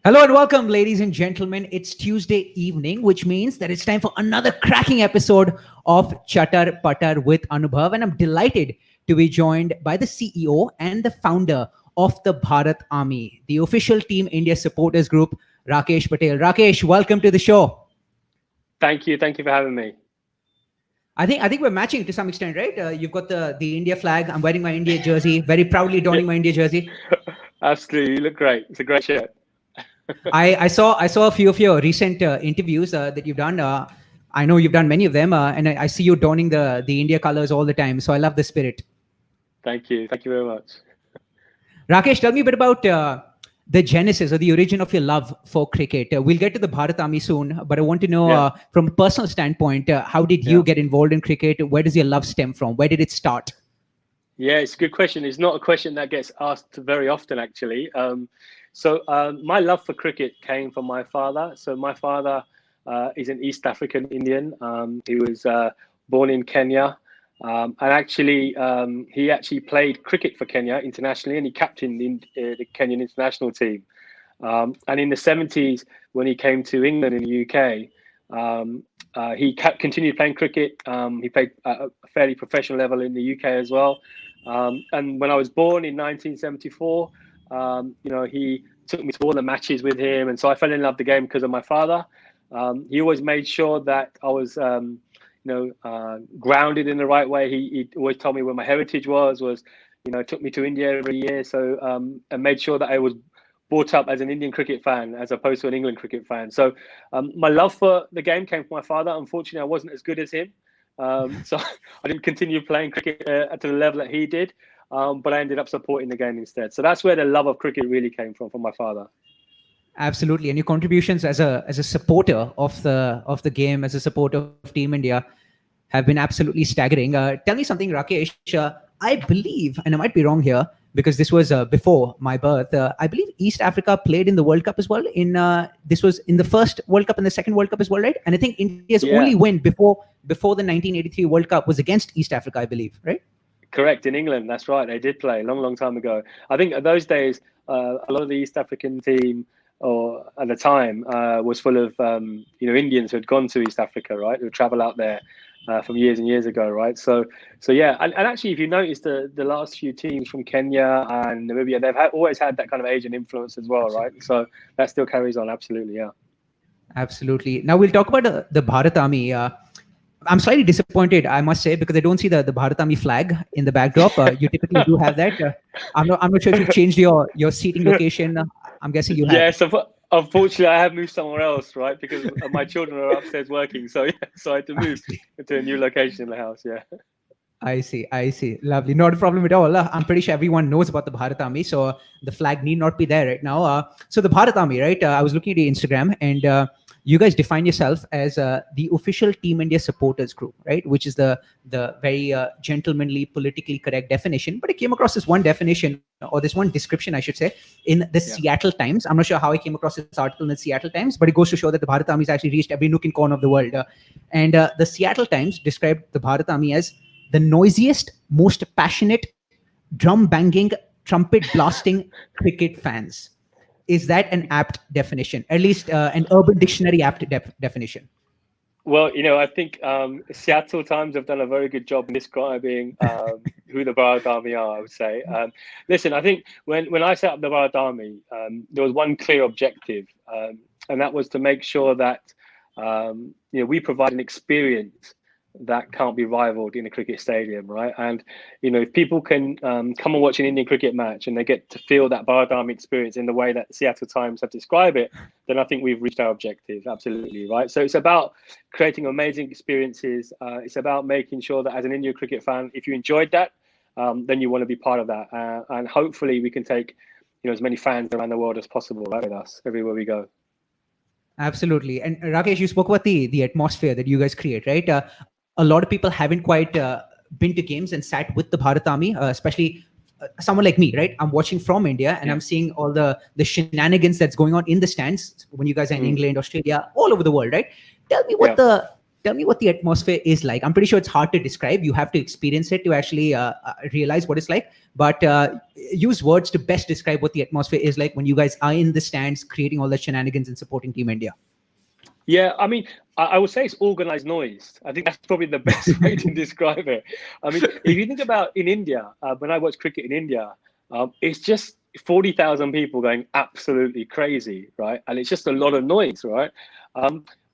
Hello and welcome, ladies and gentlemen. It's Tuesday evening, which means that it's time for another cracking episode of Chatar Patar with Anubhav. And I'm delighted to be joined by the CEO and the founder of the Bharat Army, the official Team India supporters group, Rakesh Patel. Rakesh, welcome to the show. Thank you. Thank you for having me. I think we're matching to some extent, right? You've got the India flag. I'm wearing my India jersey, very proudly donning my India jersey. Absolutely, you look great. It's a great shirt. I saw a few of your recent interviews that you've done. I know you've done many of them, and I see you donning the India colors all the time. So I love the spirit. Thank you. Thank you very much. Rakesh, tell me a bit about the genesis or the origin of your love for cricket. We'll get to the Bharat Army soon, but I want to know from a personal standpoint, how did you get involved in cricket? Where does your love stem from? Where did it start? Yeah, it's a good question. It's not a question that gets asked very often, actually. So my love for cricket came from my father. So my father is an East African Indian. He was born in Kenya. And actually, he actually played cricket for Kenya internationally, and he captained the Kenyan international team. And in the 70s, when he came to England in the UK, he continued playing cricket. He played at a fairly professional level in the UK as well. And when I was born in 1974, he took me to all the matches with him. And so I fell in love with the game because of my father. He always made sure that I was, grounded in the right way. He always told me where my heritage was, took me to India every year. So, and made sure that I was brought up as an Indian cricket fan as opposed to an England cricket fan. So my love for the game came from my father. Unfortunately, I wasn't as good as him. So I didn't continue playing cricket to the level that he did. But I ended up supporting the game instead. So that's where the love of cricket really came from my father. Absolutely, and your contributions as a supporter of the game, as a supporter of Team India, have been absolutely staggering. Tell me something, Rakesh. I believe, and I might be wrong here because this was before my birth. I believe East Africa played in the World Cup as well. This was in the first World Cup and the second World Cup as well, right? And I think India's only win before the 1983 World Cup was against East Africa, I believe, right? Correct, in England. That's right. They did play a long time ago. I think at those days, a lot of the East African team, or at the time, was full of Indians who had gone to East Africa, right? Who would travel out there from years and years ago, right? So yeah. And actually, if you notice the last few teams from Kenya and Namibia, they've always had that kind of Asian influence as well, right? So that still carries on. Absolutely, yeah. Absolutely. Now we'll talk about the Bharat Army. I'm slightly disappointed, I must say, because I don't see the Bharat Army flag in the backdrop. You typically do have that. I'm not sure if you've changed your seating location. I'm guessing you have. Yes, unfortunately, I have moved somewhere else, right? Because my children are upstairs working, so I had to move to a new location in the house. Yeah. I see. Lovely. Not a problem at all. I'm pretty sure everyone knows about the Bharat Army, so the flag need not be there right now. So the Bharat Army, right? I was looking at your Instagram, and you guys define yourself as the official Team India supporters group, right? Which is the very gentlemanly, politically correct definition. But I came across this one definition, or this one description, I should say, in the Seattle Times. I'm not sure how I came across this article in the Seattle Times, but it goes to show that the Bharat Army has actually reached every nook and corner of the world. And the Seattle Times described the Bharat Army as the noisiest, most passionate, drum banging, trumpet blasting cricket fans. Is that an apt definition? At least an Urban Dictionary apt definition? Well, I think Seattle Times have done a very good job in describing who the Bharat Army are, I would say. Listen, I think when I set up the Bharat Army, there was one clear objective, and that was to make sure that we provide an experience that can't be rivaled in a cricket stadium, right? And if people can come and watch an Indian cricket match and they get to feel that Bharat Army experience in the way that the Seattle Times have described it, then I think we've reached our objective. Absolutely, right? So it's about creating amazing experiences. It's about making sure that as an Indian cricket fan, if you enjoyed that, then you want to be part of that, and hopefully we can take as many fans around the world as possible, right, with us everywhere we go. Absolutely. And Rakesh, you spoke about the atmosphere that you guys create, right? A lot of people haven't quite been to games and sat with the Bharat Army, especially someone like me, right? I'm watching from India and I'm seeing all the shenanigans that's going on in the stands when you guys are in England, Australia, all over the world, right? Tell me what tell me what the atmosphere is like. I'm pretty sure it's hard to describe. You have to experience it to actually realize what it's like. But use words to best describe what the atmosphere is like when you guys are in the stands creating all the shenanigans and supporting Team India. Yeah, I mean, I would say it's organized noise. I think that's probably the best way to describe it. I mean, if you think about in India, when I watch cricket in India, it's just 40,000 people going absolutely crazy, right? And it's just a lot of noise, right?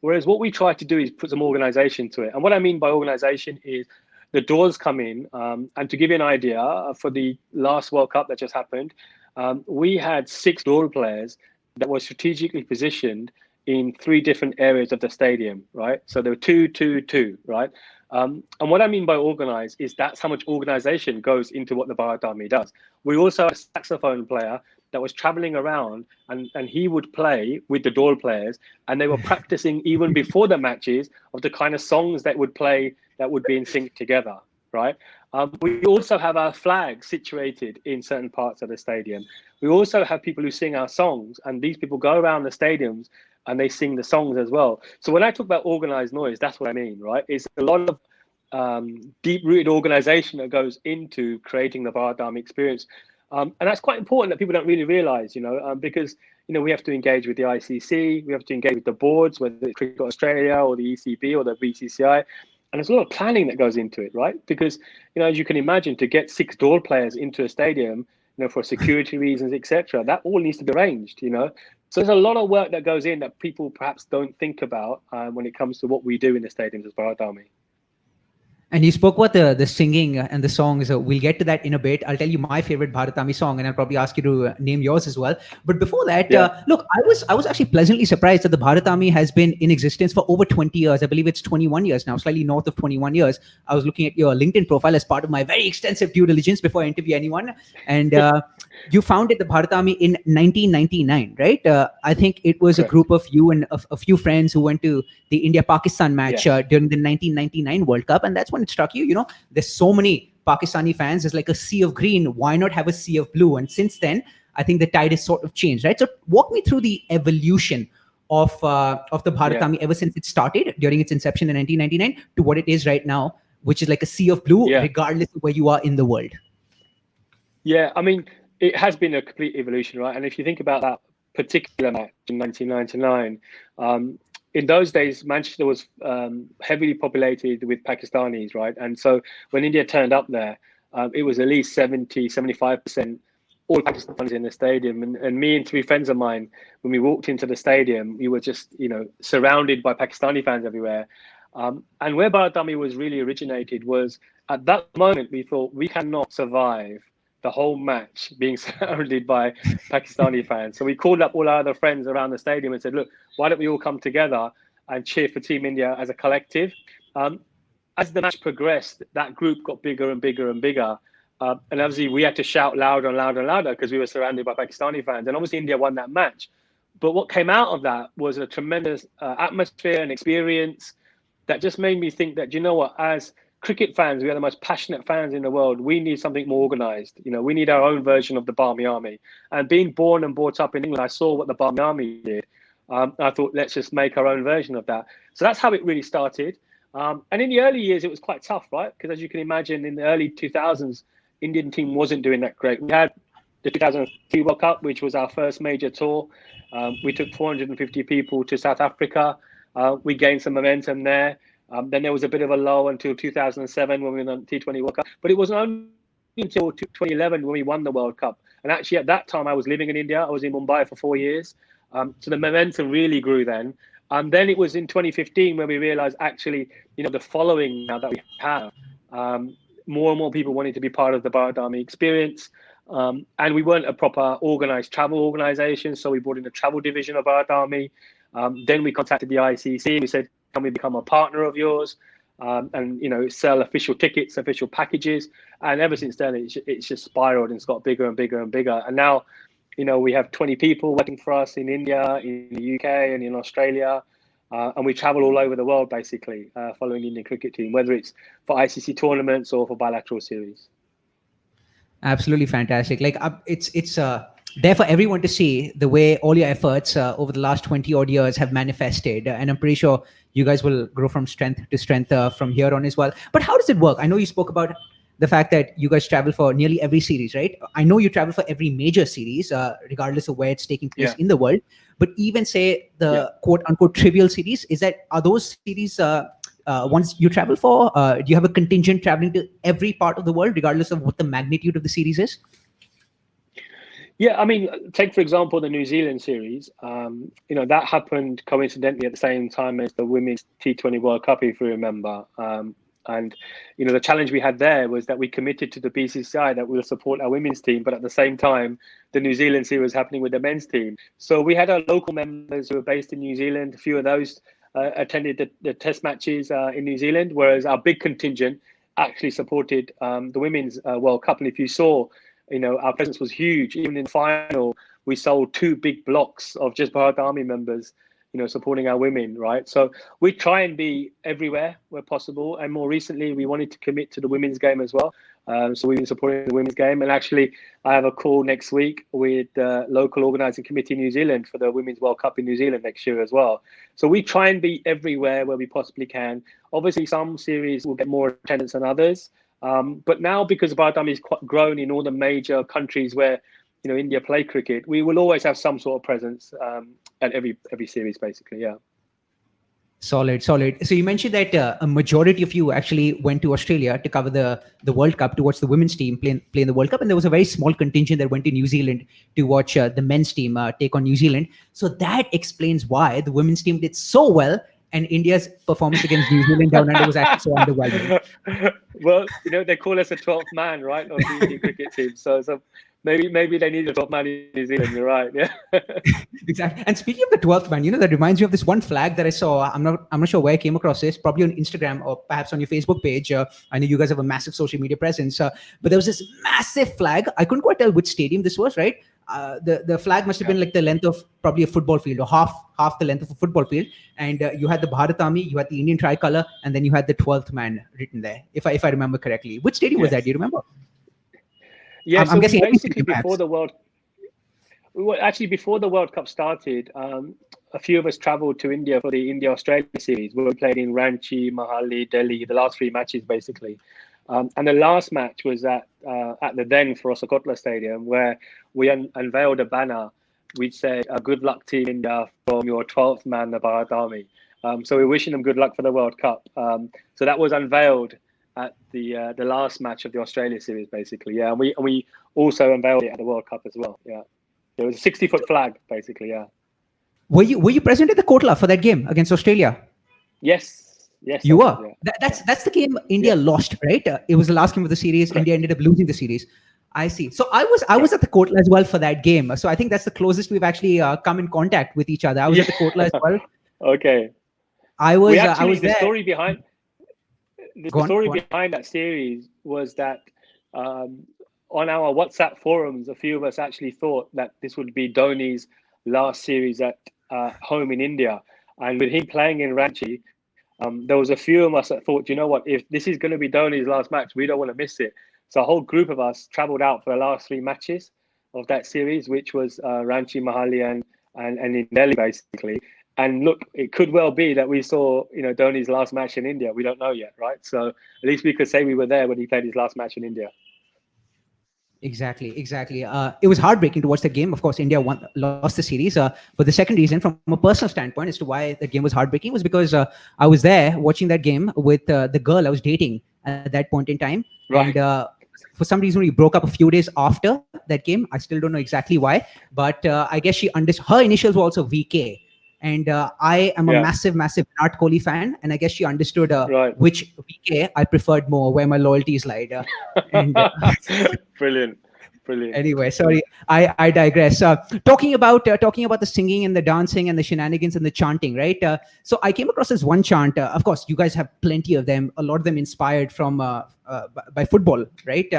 Whereas what we try to do is put some organization to it. And what I mean by organization is the doors come in. And to give you an idea, for the last World Cup that just happened, we had 6 door players that were strategically positioned in 3 different areas of the stadium, right? So there were 2, 2, 2, right? And what I mean by organized is that's how much organization goes into what the Bharat Army does. We also had a saxophone player that was traveling around and he would play with the door players, and they were practicing even before the matches of the kind of songs that would play that would be in sync together, right? We also have our flag situated in certain parts of the stadium. We also have people who sing our songs, and these people go around the stadiums and they sing the songs as well. So when I talk about organized noise, that's what I mean, right? It's a lot of deep-rooted organization that goes into creating the Bharat Army experience. And that's quite important that people don't really realize, because, we have to engage with the ICC, we have to engage with the boards, whether it's Cricket Australia or the ECB or the BCCI. And there's a lot of planning that goes into it, right? Because, as you can imagine, to get 6 door players into a stadium, for security reasons, etc., that all needs to be arranged, So there's a lot of work that goes in that people perhaps don't think about when it comes to what we do in the stadiums as Bharat Army. And you spoke about the singing and the songs. We'll get to that in a bit. I'll tell you my favorite Bharat Army song, and I'll probably ask you to name yours as well. But before that, look, I was actually pleasantly surprised that the Bharat Army has been in existence for over 20 years. I believe it's 21 years now, slightly north of 21 years. I was looking at your LinkedIn profile as part of my very extensive due diligence before I interview anyone. And you founded the Bharat Army in 1999, right? I think it was Correct. A group of you and a few friends who went to the India-Pakistan match during the 1999 World Cup. And that's when it struck you, there's so many Pakistani fans. There's like a sea of green. Why not have a sea of blue? And since then, I think the tide has sort of changed, right? So walk me through the evolution of the Bharat Army ever since it started during its inception in 1999 to what it is right now, which is like a sea of blue, regardless of where you are in the world. Yeah, I mean, it has been a complete evolution, right? And if you think about that particular match in 1999, in those days, Manchester was heavily populated with Pakistanis, right? And so when India turned up there, it was at least 70, 75% all Pakistanis in the stadium. And me and 3 friends of mine, when we walked into the stadium, we were just, surrounded by Pakistani fans everywhere. And where Bharat Army was really originated was at that moment, we thought we cannot survive the whole match being surrounded by Pakistani fans. So we called up all our other friends around the stadium and said, look, why don't we all come together and cheer for Team India as a collective? As the match progressed, that group got bigger and bigger and bigger. And obviously we had to shout louder and louder and louder because we were surrounded by Pakistani fans. And obviously India won that match. But what came out of that was a tremendous atmosphere and experience that just made me think that, as cricket fans, we are the most passionate fans in the world. We need something more organized. We need our own version of the Barmy Army. And being born and brought up in England, I saw what the Barmy Army did. I thought, let's just make our own version of that. So that's how it really started. And in the early years, it was quite tough, right? Because as you can imagine, in the early 2000s, Indian team wasn't doing that great. We had the 2003 World Cup, which was our first major tour. We took 450 people to South Africa. We gained some momentum there. Then there was a bit of a lull until 2007 when we won the T20 World Cup. But it wasn't only until 2011 when we won the World Cup. And actually at that time, I was living in India. I was in Mumbai for 4 years. So the momentum really grew then. And then it was in 2015 when we realized actually, the following now that we have, more and more people wanted to be part of the Bharat Army experience. And we weren't a proper organized travel organization. So we brought in a travel division of Bharat Army. Then we contacted the ICC. We said, can we become a partner of yours? And sell official tickets, official packages. And ever since then, it's just spiraled and it's got bigger and bigger and bigger. And now, we have 20 people working for us in India, in the UK, and in Australia. And we travel all over the world, basically, following the Indian cricket team, whether it's for ICC tournaments or for bilateral series. Absolutely fantastic. Like it's there for everyone to see the way all your efforts over the last 20 odd years have manifested. And I'm pretty sure you guys will grow from strength to strength from here on as well. But how does it work? I know you spoke about the fact that you guys travel for nearly every series, right? I know you travel for every major series, regardless of where it's taking place in the world. But even say the quote unquote trivial series, are those series ones you travel for? Do you have a contingent traveling to every part of the world, regardless of what the magnitude of the series is? Yeah, I mean, take for example the New Zealand series. That happened coincidentally at the same time as the Women's T20 World Cup, if you remember. And the challenge we had there was that we committed to the BCCI that we'll support our women's team, but at the same time, the New Zealand series was happening with the men's team. So we had our local members who were based in New Zealand. A few of those attended the test matches in New Zealand, whereas our big contingent actually supported the Women's World Cup. And if you saw, our presence was huge. Even in the final, we sold 2 big blocks of just Bharat Army members, supporting our women, right? So we try and be everywhere where possible. And more recently, we wanted to commit to the women's game as well. So we've been supporting the women's game. And actually, I have a call next week with the local organising committee in New Zealand for the Women's World Cup in New Zealand next year as well. So we try and be everywhere where we possibly can. Obviously, some series will get more attendance than others. But now, because Bharat Army is quite grown in all the major countries where India play cricket, we will always have some sort of presence at every series, basically. Yeah. Solid. So you mentioned that a majority of you actually went to Australia to cover the World Cup, to watch the women's team play in the World Cup, and there was a very small contingent that went to New Zealand to watch the men's team take on New Zealand. So that explains why the women's team did so well, and India's performance against New Zealand down under was actually so underwhelming. Well, they call us a 12th man, right, of the Indian cricket team. So maybe they need a 12th man in New Zealand. You're right. Yeah. Exactly. And speaking of the 12th man, that reminds me of this one flag that I saw. I'm not sure where I came across this. Probably on Instagram or perhaps on your Facebook page. I know you guys have a massive social media presence, but there was this massive flag. I couldn't quite tell which stadium this was. Right. The flag must have been like the length of probably a football field, or half the length of a football field. And you had the Bharat Army, you had the Indian tricolor, and then you had the 12th man written there, if I remember correctly. Which stadium was that? Do you remember? Yeah, I'm guessing basically before the World Cup started, a few of us travelled to India for the India-Australia series, where we played in Ranchi, Mohali, Delhi, the last 3 matches basically. And the last match was at the then Ferozakotla Stadium, where we unveiled a banner. We'd say, "Good luck Team India from your 12th man, the Bharat Army." So we're wishing them good luck for the World Cup. So that was unveiled at the last match of the Australia series, basically. Yeah, and we also unveiled it at the World Cup as well. Yeah, it was a 60-foot flag, basically. Yeah. Were you present at the Kotla for that game against Australia? Yes. You were. Yeah. That's the game India lost, right? It was the last game of the series. Correct. India ended up losing the series. I see. So I was at the Kotla as well for that game. So I think that's the closest we've actually come in contact with each other. I was at the Kotla as well. Okay. I was the there. Story behind behind that series was that on our WhatsApp forums, a few of us actually thought that this would be Dhoni's last series at home in India, and with him playing in Ranchi, there was a few of us that thought, you know what, if this is going to be Dhoni's last match, we don't want to miss it. So a whole group of us travelled out for the last 3 matches of that series, which was Ranchi, Mohali, and in Delhi, basically. And look, it could well be that we saw, Dhoni's last match in India. We don't know yet, right? So at least we could say we were there when he played his last match in India. Exactly. It was heartbreaking to watch the game. Of course, India lost the series. But the second reason, from a personal standpoint, as to why the game was heartbreaking, was because I was there watching that game with the girl I was dating at that point in time. Right. And for some reason, we broke up a few days after that game. I still don't know exactly why. But I guess her initials were also VK. And I am a massive Virat Kohli fan. And I guess she understood which VK I preferred more, where my loyalties lied. Brilliant. Anyway, sorry, I digress. Talking about the singing and the dancing and the shenanigans and the chanting, right? So I came across this one chant. Of course, you guys have plenty of them. A lot of them inspired from by football, right?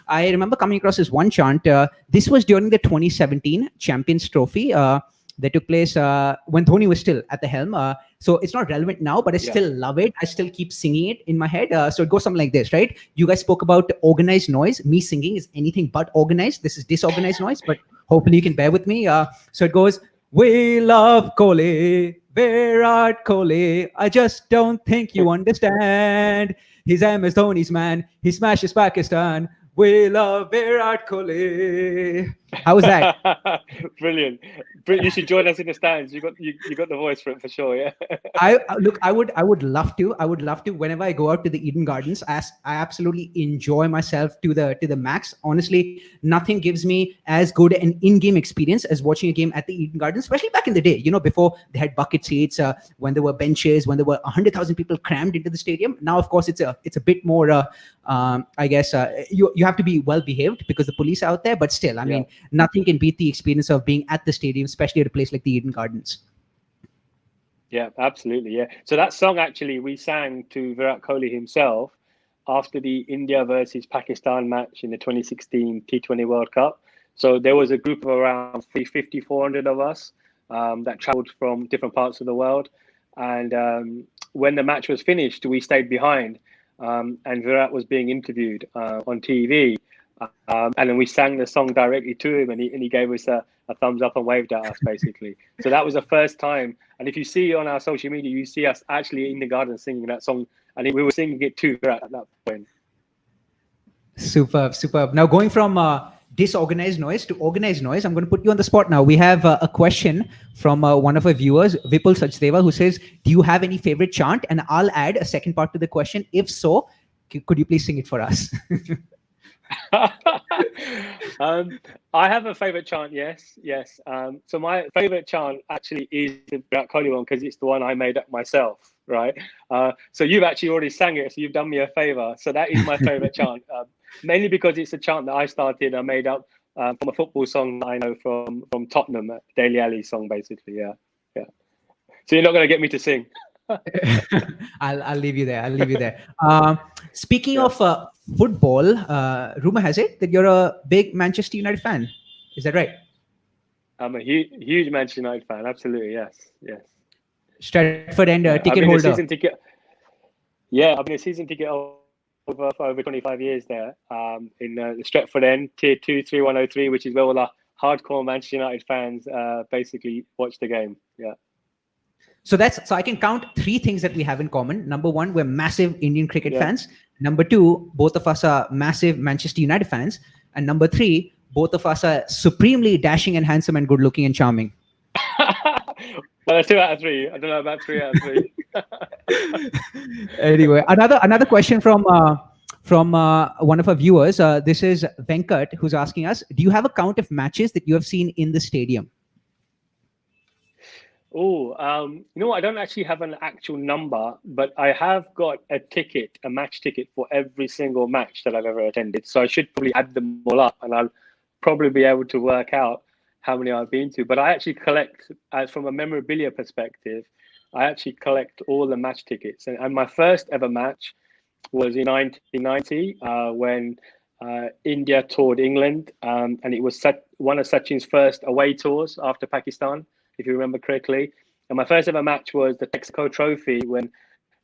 I remember coming across this one chant. This was during the 2017 Champions Trophy, that took place when Dhoni was still at the helm. So it's not relevant now, but I still love it. I still keep singing it in my head. So it goes something like this, right? You guys spoke about organized noise. Me singing is anything but organized. This is disorganized noise, but hopefully you can bear with me. So it goes, we love Kohli, Virat Kohli. I just don't think you understand. He's MS Dhoni's man. He smashes Pakistan. We love Virat Kohli. How was that? Brilliant. You should join us in the stands. You got the voice for it for sure. Yeah. I would love to. I would love to. Whenever I go out to the Eden Gardens, I absolutely enjoy myself to the max. Honestly, nothing gives me as good an in-game experience as watching a game at the Eden Gardens, especially back in the day. You know, before they had bucket seats, when there were benches, when there were 100,000 people crammed into the stadium. Now, of course, it's a bit more. I guess you have to be well behaved because the police are out there. But still, I mean, nothing can beat the experience of being at the stadium, especially at a place like the Eden Gardens. Yeah, absolutely. Yeah. So that song actually we sang to Virat Kohli himself after the India versus Pakistan match in the 2016 T20 World Cup. So there was a group of around 350, 400 of us that traveled from different parts of the world. And when the match was finished, we stayed behind and Virat was being interviewed on TV. And then we sang the song directly to him and he gave us a thumbs up and waved at us, basically. So that was the first time. And if you see on our social media, you see us actually in the garden singing that song. And we were singing it to Virat at that point. Superb, superb. Now going from disorganized noise to organized noise, I'm going to put you on the spot now. We have a question from one of our viewers, Vipul Sachdeva, who says, do you have any favorite chant? And I'll add a second part to the question. If so, could you please sing it for us? I have a favorite chant. Yes. So my favorite chant actually is the Virat Kohli one because it's the one I made up myself, right? So you've actually already sang it, so you've done me a favor. So that is my favorite chant, mainly because it's a chant that I started. I made up from a football song that I know from Tottenham, Dele Alli song, basically. Yeah. So you're not going to get me to sing. I'll leave you there. Speaking of football, rumor has it that you're a big Manchester United fan. Is that right? I'm a huge Manchester United fan. Absolutely, yes. Stratford End ticket holder. I've been a season ticket for over 25 years there. In the Stratford End, Tier 2, 3103, which is where all the hardcore Manchester United fans basically watch the game. Yeah. So I can count three things that we have in common. Number one, we're massive Indian cricket fans. Number two, both of us are massive Manchester United fans. And number three, both of us are supremely dashing and handsome and good looking and charming. Well, that's 2 out of 3. I don't know about 3 out of 3. Anyway, another question from one of our viewers. This is Venkat, who's asking us, do you have a count of matches that you have seen in the stadium? Oh, you know what? I don't actually have an actual number, but I have got a match ticket for every single match that I've ever attended. So I should probably add them all up and I'll probably be able to work out how many I've been to. But I actually collect, from a memorabilia perspective, I actually collect all the match tickets. And my first ever match was in 1990 when India toured England. And it was one of Sachin's first away tours after Pakistan, if you remember correctly. And my first ever match was the Texaco Trophy when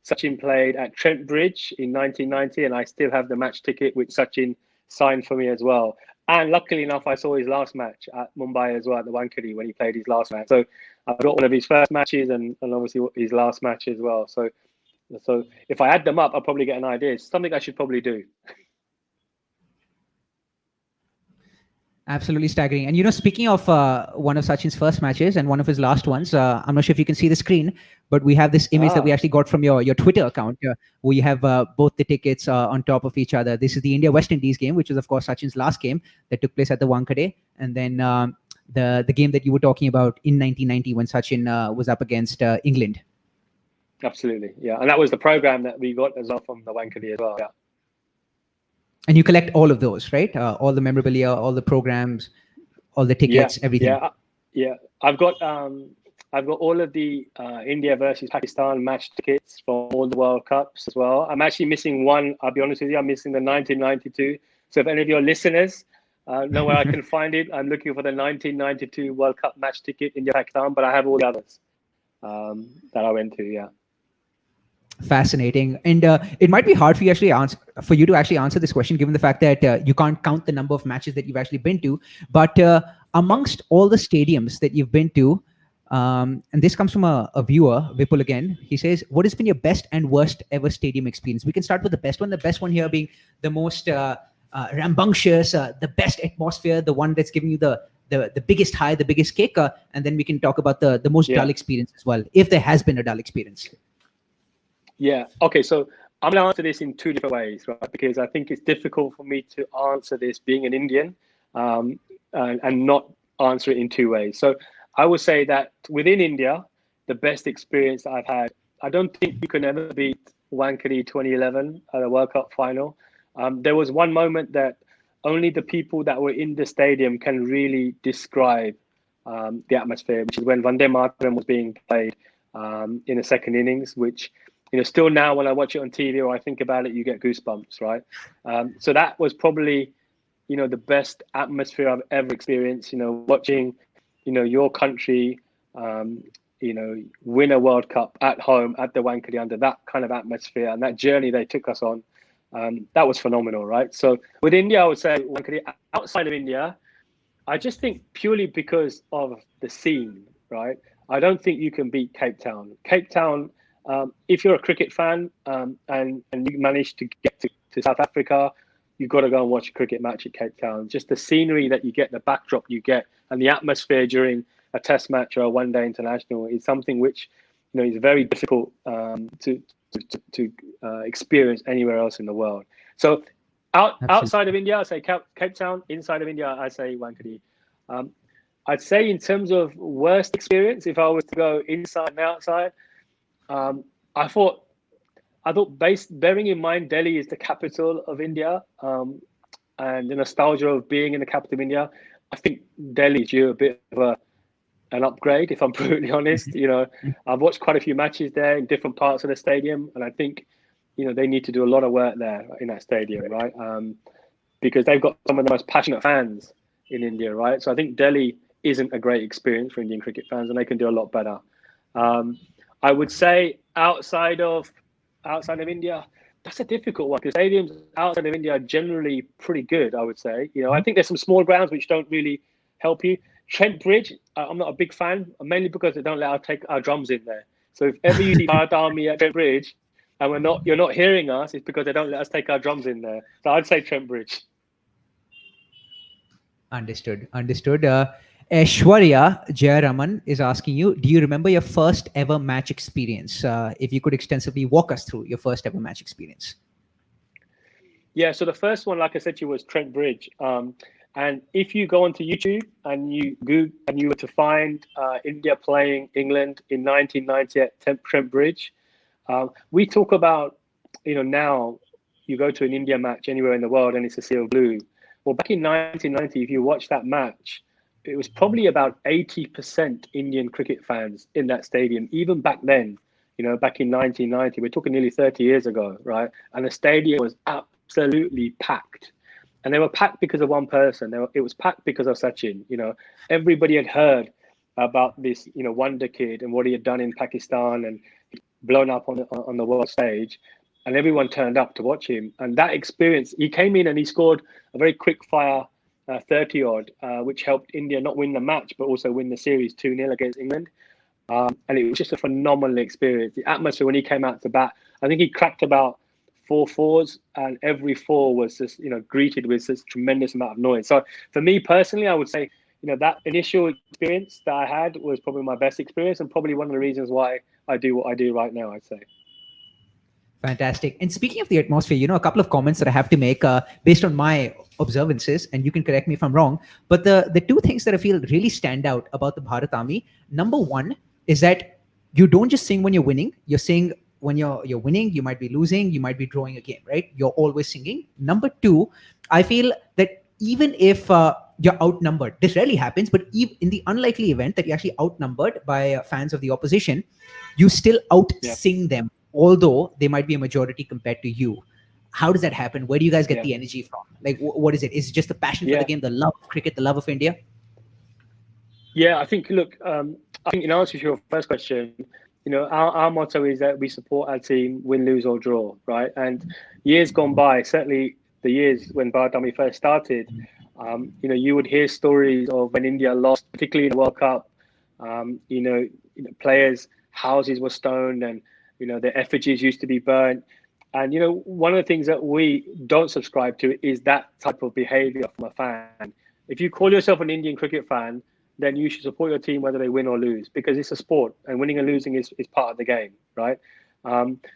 Sachin played at Trent Bridge in 1990. And I still have the match ticket, which Sachin signed for me as well. And luckily enough, I saw his last match at Mumbai as well, at the Wankhede, when he played his last match. So I've got one of his first matches and obviously his last match as well. So if I add them up, I'll probably get an idea. It's something I should probably do. Absolutely staggering. And, you know, speaking of one of Sachin's first matches and one of his last ones, I'm not sure if you can see the screen, but we have this image that we actually got from your Twitter account where you have both the tickets on top of each other. This is the India-West Indies game, which is, of course, Sachin's last game that took place at the Wankhede. And then the game that you were talking about in 1990 when Sachin was up against England. Absolutely, yeah. And that was the program that we got as well from the Wankhede as well, yeah. And you collect all of those, right? All the memorabilia, all the programs, all the tickets, everything. Yeah. I've got all of the India versus Pakistan match tickets from all the World Cups as well. I'm actually missing one. I'll be honest with you. I'm missing the 1992. So if any of your listeners know where I can find it. I'm looking for the 1992 World Cup match ticket in Pakistan, but I have all the others that I went to. Yeah. Fascinating, and it might be hard for you to actually answer this question, given the fact that you can't count the number of matches that you've actually been to. But amongst all the stadiums that you've been to, and this comes from a viewer, Vipul again. He says, "What has been your best and worst ever stadium experience?" We can start with the best one. The best one here being the most rambunctious, the best atmosphere, the one that's giving you the biggest high, the biggest kick, and then we can talk about the most dull experience as well, if there has been a dull experience. Yeah. Okay. So I'm going to answer this in two different ways, right? Because I think it's difficult for me to answer this being an Indian and not answer it in two ways. So I would say that within India, the best experience that I've had, I don't think you can ever beat Wankhede 2011 at the World Cup final. There was one moment that only the people that were in the stadium can really describe the atmosphere, which is when Vande Mataram was being played in the second innings, which, still now when I watch it on TV or I think about it, you get goosebumps, right? So that was probably, the best atmosphere I've ever experienced, watching, your country, win a World Cup at home at the Wankhede under that kind of atmosphere and that journey they took us on. That was phenomenal, right? So with India, I would say Wankhede. Outside of India, I just think purely because of the scene, right? I don't think you can beat Cape Town. Cape Town, if you're a cricket fan and you manage to get to South Africa, you've got to go and watch a cricket match at Cape Town. Just the scenery that you get, the backdrop you get, and the atmosphere during a test match or a one-day international is something which, is very difficult to experience anywhere else in the world. So outside of India, I say Cape Town. Inside of India, I say Wankhede. I'd say in terms of worst experience, if I was to go inside and outside, I thought bearing in mind Delhi is the capital of India, and the nostalgia of being in the capital of India, I think Delhi is due a bit of an upgrade, if I'm brutally honest. I've watched quite a few matches there in different parts of the stadium, and I think, they need to do a lot of work there in that stadium, right? Because they've got some of the most passionate fans in India, right? So I think Delhi isn't a great experience for Indian cricket fans, and they can do a lot better. I would say outside of India, that's a difficult one because stadiums outside of India are generally pretty good, I would say. I think there's some small grounds which don't really help you. Trent Bridge, I'm not a big fan, mainly because they don't let us take our drums in there. So if ever you see Bharat Army at Trent Bridge and you're not hearing us, it's because they don't let us take our drums in there. So I'd say Trent Bridge. Understood. Aishwarya Jayaraman is asking you, do you remember your first ever match experience? If you could extensively walk us through your first ever match experience. Yeah, so the first one, like I said to you, was Trent Bridge. And if you go onto YouTube and you Google and you were to find India playing England in 1990 at Trent Bridge, we talk about, now you go to an India match anywhere in the world and it's a sea of blue. Well, back in 1990, if you watch that match, it was probably about 80% Indian cricket fans in that stadium. Even back then, back in 1990, we're talking nearly 30 years ago, right? And the stadium was absolutely packed. And they were packed because of one person. It was packed because of Sachin. Everybody had heard about this, wonder kid and what he had done in Pakistan and blown up on the world stage. And everyone turned up to watch him. And that experience, he came in and he scored a very quick fire 30-odd, which helped India not win the match, but also win the series 2-0 against England. And it was just a phenomenal experience. The atmosphere when he came out to bat, I think he cracked about 4 fours, and every 4 was just, greeted with this tremendous amount of noise. So for me personally, I would say, that initial experience that I had was probably my best experience and probably one of the reasons why I do what I do right now, I'd say. Fantastic. And speaking of the atmosphere, a couple of comments that I have to make based on my observances, and you can correct me if I'm wrong, but the two things that I feel really stand out about the Bharat Army, number one is that you don't just sing when you're winning, you're singing when you're winning, you might be losing, you might be drawing a game, right? You're always singing. Number two, I feel that even if you're outnumbered, this rarely happens, but in the unlikely event that you're actually outnumbered by fans of the opposition, you still out-sing them, although they might be a majority compared to you. How does that happen? Where do you guys get Yeah. the energy from? Like, what is it? Is it just the passion for the Yeah. game, the love of cricket, the love of India? Yeah, I think, look, I think in answer to your first question, our motto is that we support our team, win, lose, or draw, right? And years gone by, certainly the years when Bharat Army first started, you would hear stories of when India lost, particularly in the World Cup. Players' houses were stoned, and their effigies used to be burnt. And one of the things that we don't subscribe to is that type of behaviour from a fan. If you call yourself an Indian cricket fan, then you should support your team whether they win or lose, because it's a sport and winning and losing is part of the game, right?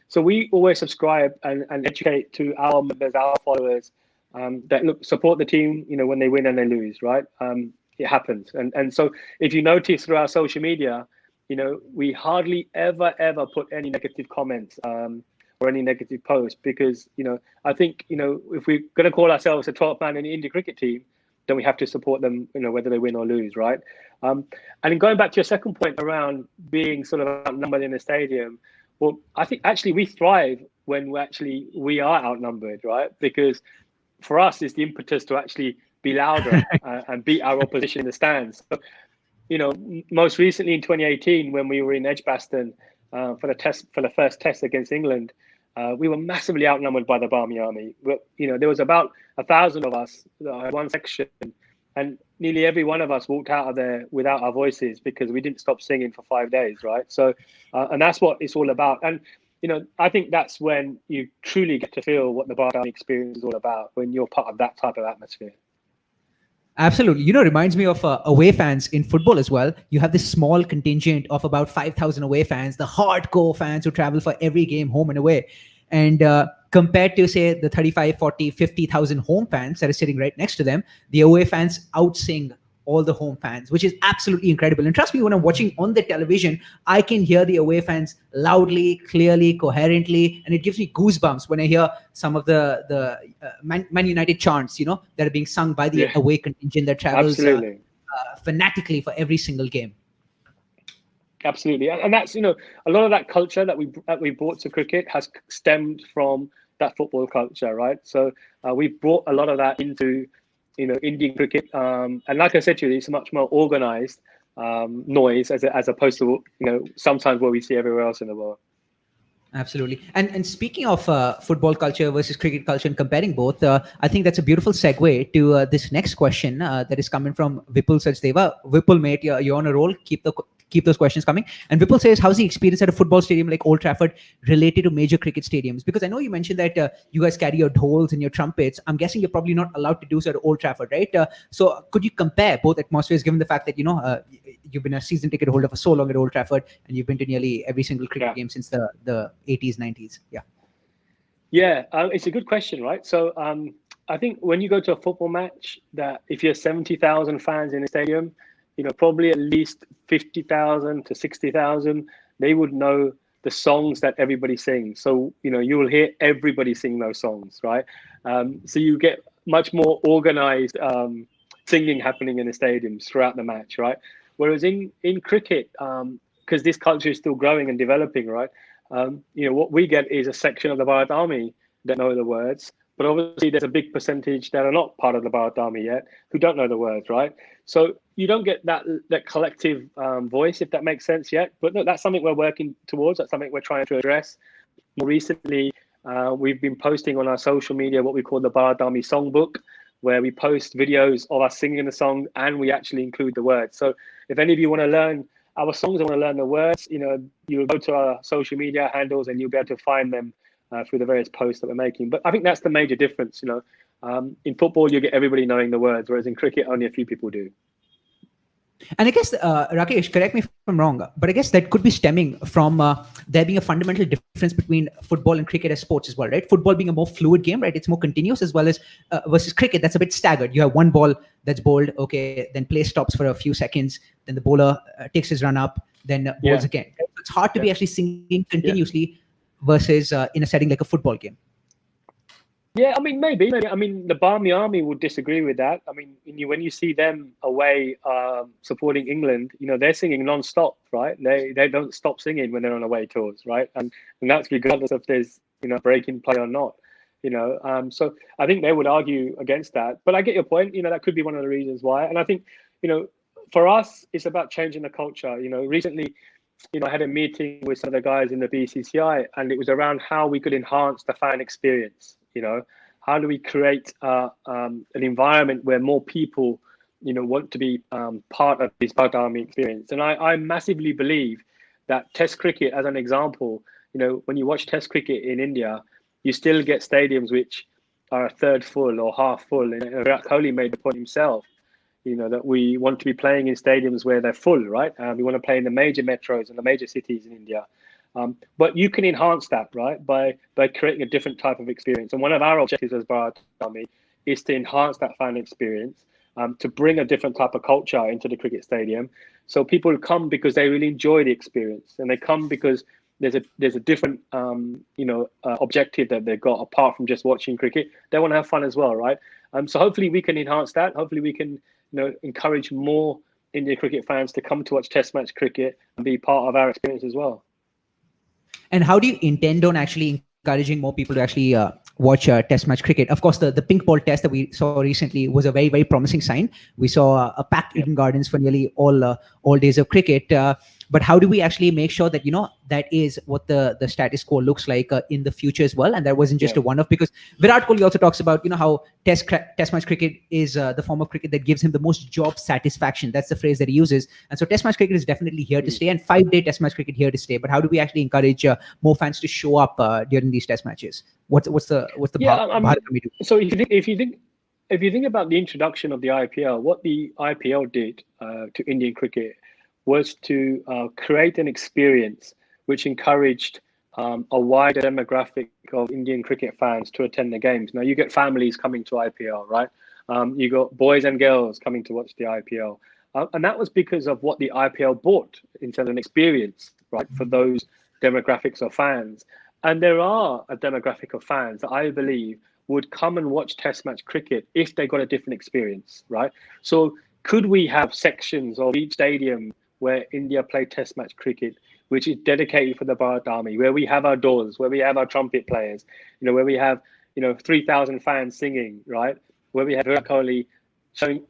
So we always subscribe and educate to our members, our followers, that look, support the team, when they win and they lose, right? It happens. And so if you notice through our social media, we hardly ever put any negative comments or any negative posts, because, I think, if we're going to call ourselves a 12th man in the India cricket team, then we have to support them, whether they win or lose, right? And in going back to your second point around being sort of outnumbered in a stadium, well, I think actually we thrive when we are outnumbered, right? Because for us, it's the impetus to actually be louder and beat our opposition in the stands. So, most recently in 2018, when we were in Edgbaston for the first test against England, we were massively outnumbered by the Barmy Army. There was about 1,000 of us, one section, and nearly every one of us walked out of there without our voices because we didn't stop singing for 5 days, right? So, and that's what it's all about. And I think that's when you truly get to feel what the Bharat Army experience is all about, when you're part of that type of atmosphere. Absolutely. Reminds me of away fans in football as well. You have this small contingent of about 5,000 away fans, the hardcore fans who travel for every game home and away. And compared to, say, the 35, 40, 50,000 home fans that are sitting right next to them, the away fans outsing all the home fans, which is absolutely incredible. And trust me, when I'm watching on the television, I can hear the away fans loudly, clearly, coherently, and it gives me goosebumps when I hear some of the Man United chants, that are being sung by the away contingent that travels fanatically for every single game. Absolutely, and that's a lot of that culture that we brought to cricket has stemmed from that football culture, right? So we've brought a lot of that into Indian cricket, and like I said to you, it's a much more organized noise as opposed to sometimes what we see everywhere else in the world. Absolutely. And speaking of football culture versus cricket culture and comparing both, I think that's a beautiful segue to this next question that is coming from Vipul Sachdeva. Vipul, mate, you're on a roll. Keep those questions coming. And Vipul says, how's the experience at a football stadium like Old Trafford related to major cricket stadiums? Because I know you mentioned that you guys carry your dhols and your trumpets. I'm guessing you're probably not allowed to do so at Old Trafford, right? So could you compare both atmospheres, given the fact that, you've been a season ticket holder for so long at Old Trafford and you've been to nearly every single cricket game since the 80s, 90s? Yeah, it's a good question, right? So I think when you go to a football match, that if you're 70,000 fans in a stadium, probably at least 50,000 to 60,000, they would know the songs that everybody sings. So, you will hear everybody sing those songs, right? So you get much more organized singing happening in the stadiums throughout the match, right? Whereas in cricket, because this culture is still growing and developing, right? What we get is a section of the Bharat Army that know the words, but obviously there's a big percentage that are not part of the Bharat Army yet who don't know the words, right? So you don't get that collective voice, if that makes sense, yet. But no, that's something we're working towards. That's something we're trying to address. More recently, we've been posting on our social media what we call the Bharat Army Songbook, where we post videos of us singing the song and we actually include the words. So if any of you want to learn our songs and want to learn the words, you'll go to our social media handles and you'll be able to find them through the various posts that we're making. But I think that's the major difference. In football, you get everybody knowing the words, whereas in cricket, only a few people do. And I guess, Rakesh, correct me if I'm wrong, but I guess that could be stemming from there being a fundamental difference between football and cricket as sports as well, right? Football being a more fluid game, right? It's more continuous, as well as versus cricket, that's a bit staggered. You have one ball that's bowled, okay, then play stops for a few seconds, then the bowler takes his run up, then bowls again. It's hard to be actually singing continuously versus in a setting like a football game. Yeah, I mean, maybe. I mean, the Barmy Army would disagree with that. I mean, when you see them away supporting England, they're singing non-stop, right? They don't stop singing when they're on away tours, right? And that's regardless if there's break in play or not. So I think they would argue against that. But I get your point. That could be one of the reasons why. And I think, for us, it's about changing the culture. Recently, I had a meeting with some of the guys in the BCCI, and it was around how we could enhance the fan experience. How do we create an environment where more people, want to be part of this Bharat Army experience? And I massively believe that Test cricket, as an example, when you watch Test cricket in India, you still get stadiums which are a third full or half full. And Virat Kohli made the point himself, that we want to be playing in stadiums where they're full, right? We want to play in the major metros and the major cities in India. But you can enhance that, right, by creating a different type of experience. And one of our objectives as Bharat Army is to enhance that fan experience, to bring a different type of culture into the cricket stadium. So people come because they really enjoy the experience, and they come because there's a different objective that they've got apart from just watching cricket. They want to have fun as well, right? So hopefully we can enhance that. Hopefully we can encourage more Indian cricket fans to come to watch Test match cricket and be part of our experience as well. And how do you intend on actually encouraging more people to actually watch Test match cricket? Of course, the pink ball test that we saw recently was a very, very promising sign. We saw a packed Eden Gardens for nearly all days of cricket. But how do we actually make sure that that is what the status quo looks like in the future as well, and that wasn't just a one-off? Because Virat Kohli also talks about how test match cricket is the form of cricket that gives him the most job satisfaction. That's the phrase that he uses. And so Test match cricket is definitely here to stay, and 5-day Test match cricket here to stay. But how do we actually encourage more fans to show up during these Test matches? What's the Bharat Army do? So if you think about the introduction of the IPL, what the IPL did to Indian cricket was to create an experience which encouraged a wider demographic of Indian cricket fans to attend the games. Now you get families coming to IPL, right? You got boys and girls coming to watch the IPL. And that was because of what the IPL brought in terms of an experience, right, for those demographics of fans. And there are a demographic of fans that I believe would come and watch Test match cricket if they got a different experience, right? So could we have sections of each stadium where India play Test match cricket, which is dedicated for the Bharat Army, where we have our doors, where we have our trumpet players, where we have 3,000 fans singing, right? Where we have Virat Kohli showing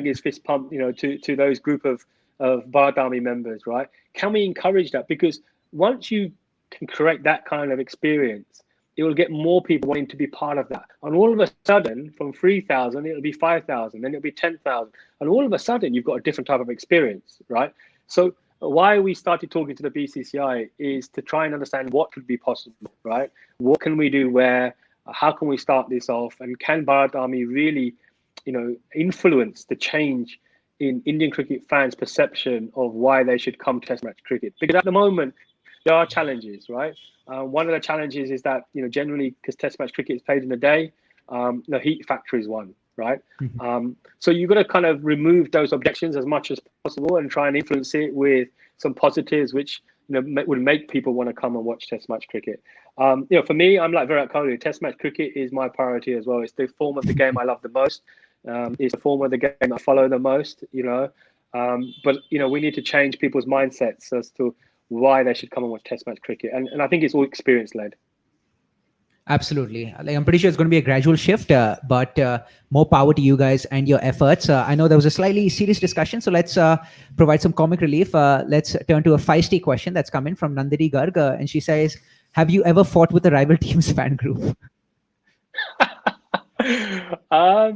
his fist pump, to those group of Bharat Army members, right? Can we encourage that? Because once you can create that kind of experience, it will get more people wanting to be part of that. And all of a sudden, from 3,000, it'll be 5,000, then it'll be 10,000. And all of a sudden, you've got a different type of experience, right? So why we started talking to the BCCI is to try and understand what could be possible, right? What can we do where? How can we start this off? And can Bharat Army really, influence the change in Indian cricket fans' perception of why they should come to Test match cricket? Because at the moment, there are challenges, right? One of the challenges is that, generally, because Test match cricket is played in the day, the heat factor is one, right? Mm-hmm. So you've got to kind of remove those objections as much as possible and try and influence it with some positives, which would make people want to come and watch Test match cricket. For me, I'm like Virat Kohli. Test match cricket is my priority as well. It's the form of the game I love the most. It's the form of the game I follow the most. But we need to change people's mindsets as to why they should come and watch Test match cricket. And I think it's all experience led. Absolutely. I'm pretty sure it's going to be a gradual shift, but more power to you guys and your efforts. I know there was a slightly serious discussion, so let's provide some comic relief. Let's turn to a feisty question that's come in from Nandini Garg, and she says, have you ever fought with a rival team's fan group? I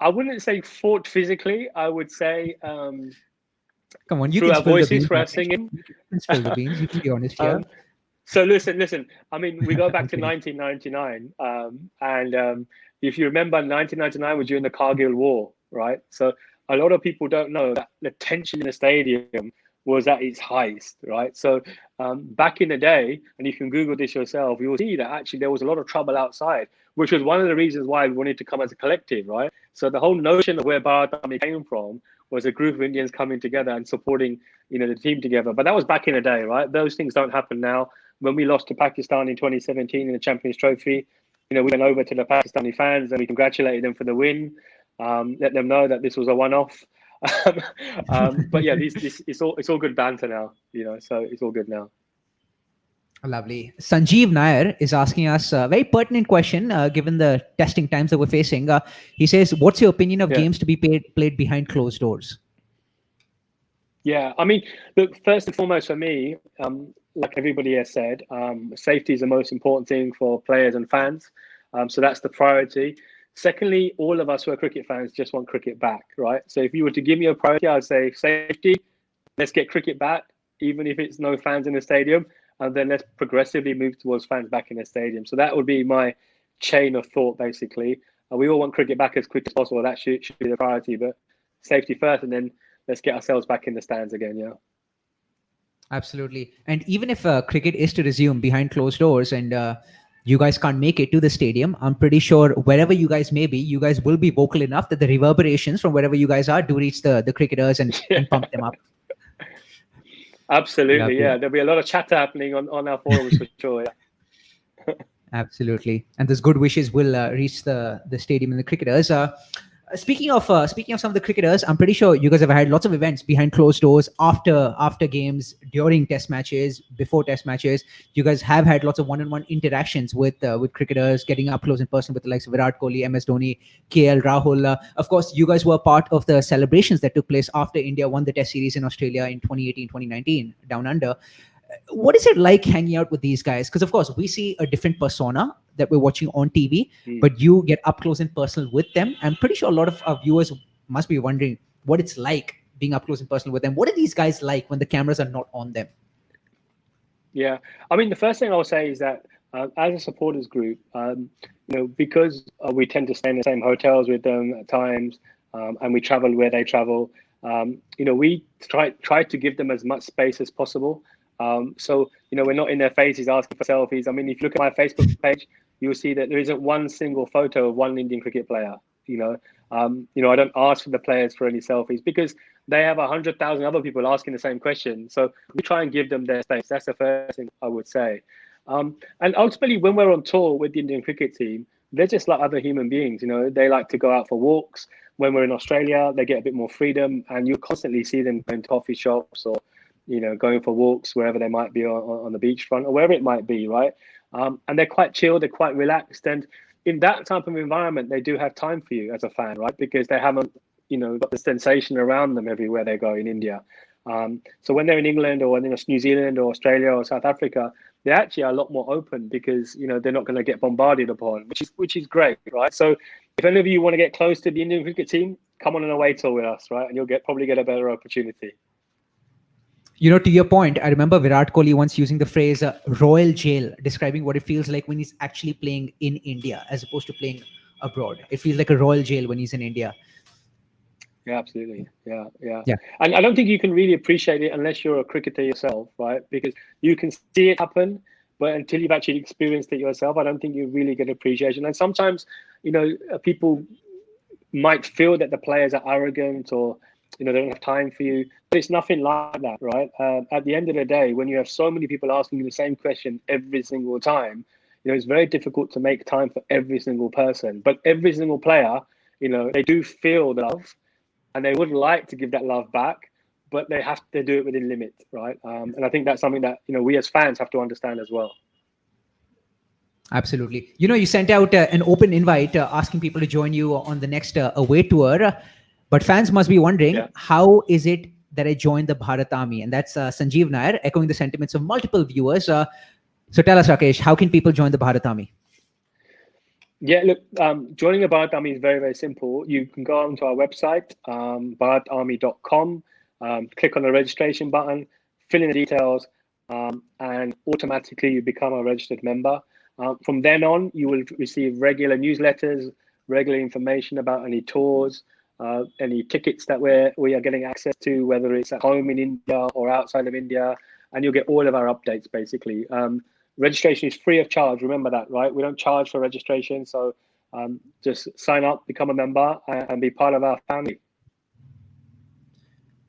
wouldn't say fought physically. I would say come on, you through can our voices, through our singing. You can spill the beans. You can be honest here. So listen. I mean, we go back to 1999, and if you remember, 1999 was during the Kargil War, right? So a lot of people don't know that the tension in the stadium was at its highest, right? So back in the day, and you can Google this yourself, you will see that actually there was a lot of trouble outside, which was one of the reasons why we wanted to come as a collective, right? So the whole notion of where Bharat Army came from was a group of Indians coming together and supporting, the team together. But that was back in the day, right? Those things don't happen now. When we lost to Pakistan in 2017 in the Champions Trophy, we went over to the Pakistani fans and we congratulated them for the win. Let them know that this was a one-off. But yeah, it's all good banter now, so it's all good now. Lovely. Sanjeev Nair is asking us a very pertinent question, given the testing times that we're facing. He says, "What's your opinion of Yeah. games to be played behind closed doors?" Yeah, I mean, look, first and foremost for me, like everybody has said, safety is the most important thing for players and fans. So that's the priority. Secondly, all of us who are cricket fans just want cricket back, right? So if you were to give me a priority, I'd say safety, let's get cricket back, even if it's no fans in the stadium, and then let's progressively move towards fans back in the stadium. So that would be my chain of thought, basically. We all want cricket back as quick as possible. That should be the priority, but safety first, and then let's get ourselves back in the stands again. Yeah. Absolutely. And even if cricket is to resume behind closed doors and you guys can't make it to the stadium, I'm pretty sure wherever you guys may be, you guys will be vocal enough that the reverberations from wherever you guys are do reach the cricketers and pump them up. Absolutely. Lovely. Yeah. There'll be a lot of chatter happening on our forums for sure. Yeah. Absolutely. And those good wishes will reach the stadium and the cricketers. Speaking of some of the cricketers, I'm pretty sure you guys have had lots of events behind closed doors after games, during test matches, before test matches. You guys have had lots of one-on-one interactions with cricketers, getting up close and personal with the likes of Virat Kohli, MS Dhoni, KL Rahul. Of course, you guys were part of the celebrations that took place after India won the Test series in Australia in 2018, 2019, down under. What is it like hanging out with these guys? Because of course we see a different persona that we're watching on TV, but you get up close and personal with them. I'm pretty sure a lot of our viewers must be wondering what it's like being up close and personal with them. What are these guys like when the cameras are not on them? Yeah. I mean, the first thing I'll say is that as a supporters group, because we tend to stay in the same hotels with them at times, and we travel where they travel, we try to give them as much space as possible. So, we're not in their faces asking for selfies. I mean, if you look at my Facebook page, you'll see that there isn't one single photo of one Indian cricket player. I don't ask for the players for any selfies because they have 100,000 other people asking the same question. So we try and give them their space. That's the first thing I would say. And ultimately, when we're on tour with the Indian cricket team, they're just like other human beings. They like to go out for walks. When we're in Australia, they get a bit more freedom, and you constantly see them going to coffee shops or going for walks wherever they might be on the beachfront or wherever it might be, right? And they're quite chill, they're quite relaxed, and in that type of environment, they do have time for you as a fan, right? Because they haven't, got the sensation around them everywhere they go in India. So when they're in England or in New Zealand or Australia or South Africa, they actually are a lot more open because they're not going to get bombarded upon, which is great, right? So if any of you want to get close to the Indian cricket team, come on an away tour with us, right? And you'll probably get a better opportunity. To your point, I remember Virat Kohli once using the phrase royal jail, describing what it feels like when he's actually playing in India as opposed to playing abroad. It feels like a royal jail when he's in India. Yeah, absolutely. Yeah. Yeah. And I don't think you can really appreciate it unless you're a cricketer yourself, right? Because you can see it happen, but until you've actually experienced it yourself, I don't think you really get appreciation. And sometimes, people might feel that the players are arrogant or they don't have time for you, but it's nothing like that, right? At the end of the day, when you have so many people asking you the same question every single time, it's very difficult to make time for every single person. But every single player, they do feel the love, and they would like to give that love back, but they have to do it within limits, right? And I think that's something that we as fans have to understand as well. Absolutely. You sent out an open invite asking people to join you on the next away tour. But fans must be wondering, how is it that I joined the Bharat Army? And that's Sanjeev Nair, echoing the sentiments of multiple viewers. So tell us, Rakesh, how can people join the Bharat Army? Yeah, look, joining the Bharat Army is very, very simple. You can go onto our website, bharatarmy.com, click on the registration button, fill in the details, and automatically you become a registered member. From then on, you will receive regular newsletters, regular information about any tours, any tickets that we are getting access to, whether it's at home in India or outside of India, and you'll get all of our updates, basically. Registration is free of charge. Remember that, right? We don't charge for registration. So just sign up, become a member, and be part of our family.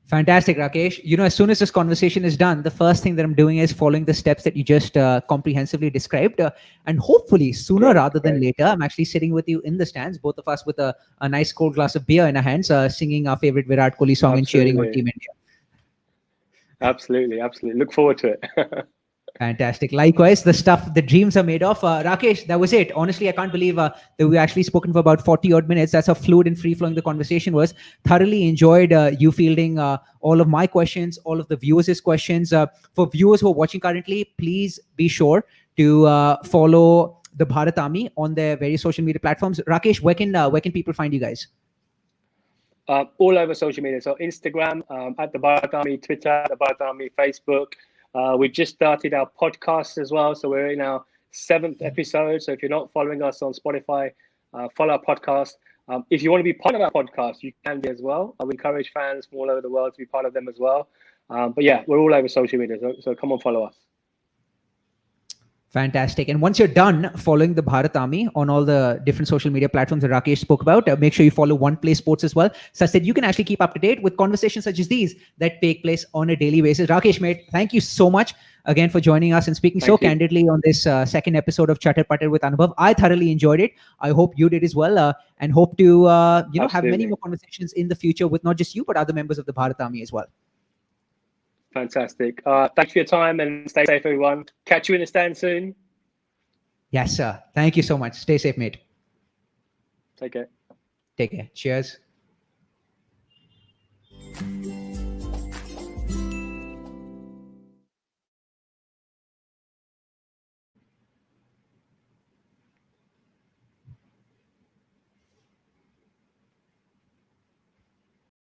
Fantastic, Rakesh. As soon as this conversation is done, the first thing that I'm doing is following the steps that you just comprehensively described. And hopefully sooner rather than later, I'm actually sitting with you in the stands, both of us with a nice cold glass of beer in our hands, singing our favorite Virat Kohli song and cheering on Team India. Absolutely. Look forward to it. Fantastic. Likewise, the stuff the dreams are made of. Rakesh, that was it. Honestly, I can't believe that we actually spoken for about 40 odd minutes. That's how fluid and free flowing the conversation was. Thoroughly enjoyed you fielding all of my questions, all of the viewers' questions. For viewers who are watching currently, please be sure to follow the Bharat Army on their various social media platforms. Rakesh, where can people find you guys? All over social media. So Instagram at the Bharat Army, Twitter at the Bharat Army, Facebook. We've just started our podcast as well. So we're in our 7th episode. So if you're not following us on Spotify, follow our podcast. If you want to be part of our podcast, you can be as well. We encourage fans from all over the world to be part of them as well. But yeah, we're all over social media. So come on, follow us. Fantastic. And once you're done following the Bharat Army on all the different social media platforms that Rakesh spoke about, make sure you follow One Play Sports as well, such that you can actually keep up to date with conversations such as these that take place on a daily basis. Rakesh, mate, thank you so much again for joining us and speaking candidly on this second episode of Chatar Patar with Anubhav. I thoroughly enjoyed it. I hope you did as well, and hope to have many more conversations in the future with not just you, but other members of the Bharat Army as well. Fantastic. Thanks for your time and stay safe, everyone. Catch you in the stand soon. Yes, sir. Thank you so much. Stay safe, mate. Take care. Take care. Cheers.